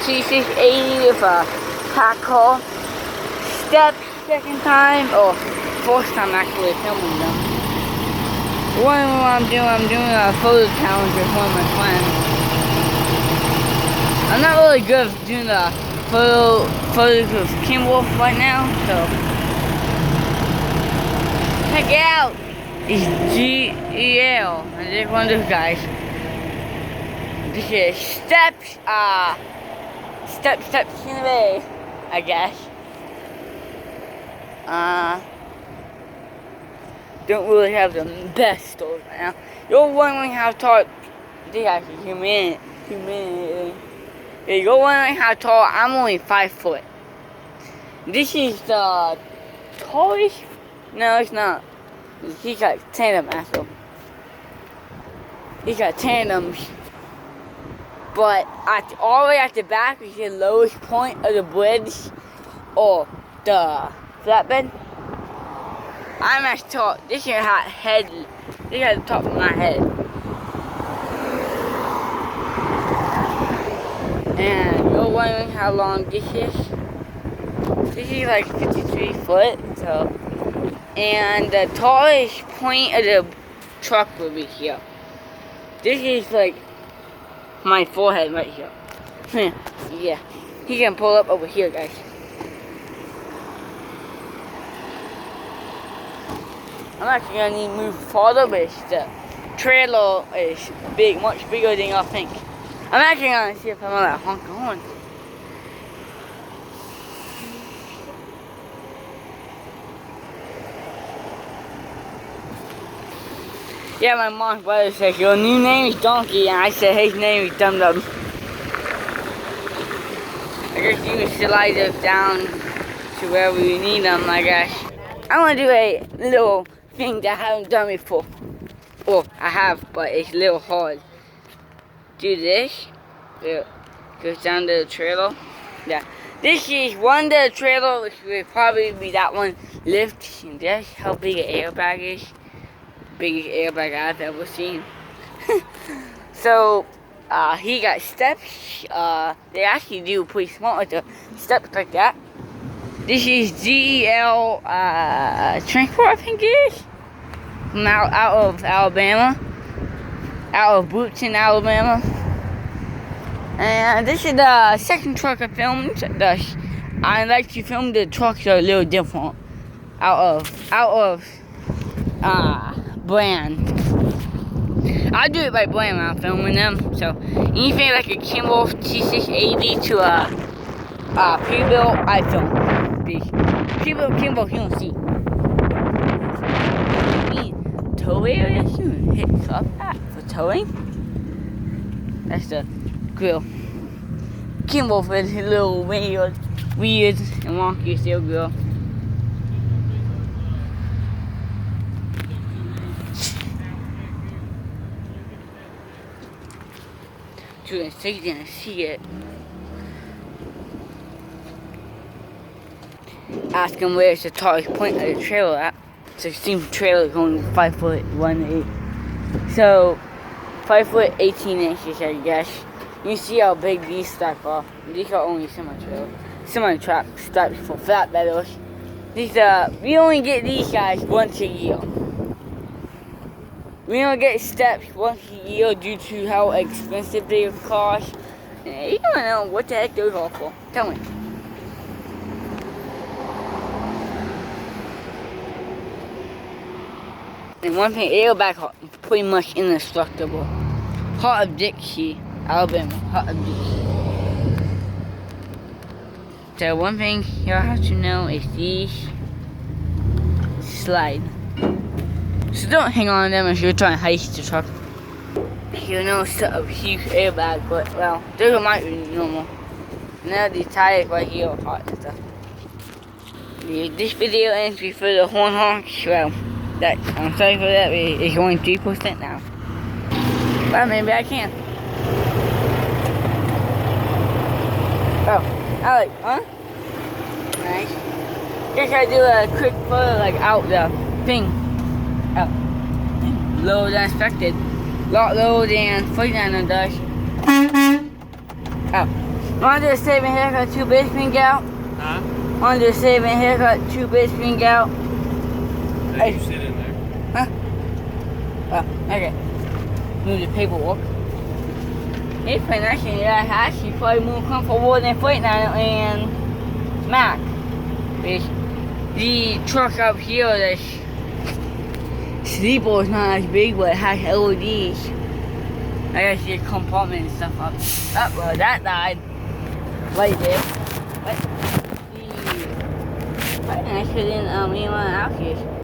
T680 with a pack haul. Steps second time, or first time actually filming them. What I'm doing a photo challenge with one of my friends. I'm not really good at doing the photos with kenworth right now, so check it out. It's GEL, and this one of those guys. This is steps in the way, I guess. Don't really have the best stores right now. You're wondering how tall they actually humanity. You're wondering how tall I'm only 5 foot. This is the tallest. No, it's not. He got tandem axle. He got tandems. But all the way at the back is the lowest point of the bridge or the flatbed. I'm as tall. This is how head. This is the top of my head. And you're wondering how long this is. This is like 53 foot. So, and the tallest point of the truck will be here. This is like my forehead right here. Yeah, he can pull up over here, guys. I'm actually gonna need to move farther, but the trailer is big, much bigger than y'all think. I'm actually gonna see if I'm gonna honk the horn. Yeah, my mom's brother said, your new name is Donkey, and I said his name is Dum Dum. I guess you can slide those down to wherever you need them, I guess. I want to do a little thing that I haven't done before. Well, I have, but it's a little hard. Do this. It goes down to the trailer. Yeah. This is one of the trailer, which will probably be that one lift. And that's how big an airbag is. Biggest airbag I've ever seen. So, he got steps. They actually do pretty smart with the steps like that. This is GEL transport, I think it is. From out of Alabama. Out of Bootson, Alabama. And this is the second truck I filmed. I like to film the trucks are a little different. Out of brand. I do it by brand when I'm filming them. So anything like a kenworth t680 to a pre-built, I film. Pre-built kenworth you don't see. Tow area, you hit up that for towing. That's the grill. Kenworth is a little weird and wonky steel grill. So you can see it. Ask him where's the tallest point of the trailer at. So it seems the trailer is only 5 foot 1 8. So 5 foot 18 inches, I guess. You see how big these stacks are. These are only semi-truck stacks for flatbedders. These we only get these guys once a year. We don't get steps once a year due to how expensive they cost. And you don't know what the heck those are for. Tell me. And one thing, airbag are pretty much indestructible. Heart of Dixie, Alabama. Heart of Dixie. So one thing y'all have to know is these slide. So don't hang on to them if you're trying to heist the truck. You know, it's a huge airbag, but well, those might be normal. Now these tires right here are hot and stuff. This video ends before the horn honks. Well, I'm sorry for that. It's only 3% now. Well, maybe I can. Oh, Alex, huh? Nice. Guess I do a quick photo like out the thing. Oh, lower than expected. Lot lower than 49 on dash. Oh. Want to do a saving haircut, 2 bits being out? Huh? Want to do a saving haircut, 2 bits being out? Hey, you sit in there. Huh? Oh, okay. Move the paperwork. It's pretty nice in that house. She's probably more comfortable than Fortnite and Mac. The truck up here, the sleeper is not as big, but it has LEDs. I got the compartment and stuff up. Oh, well, that died. Right there. But the quite nicer than anyone else's.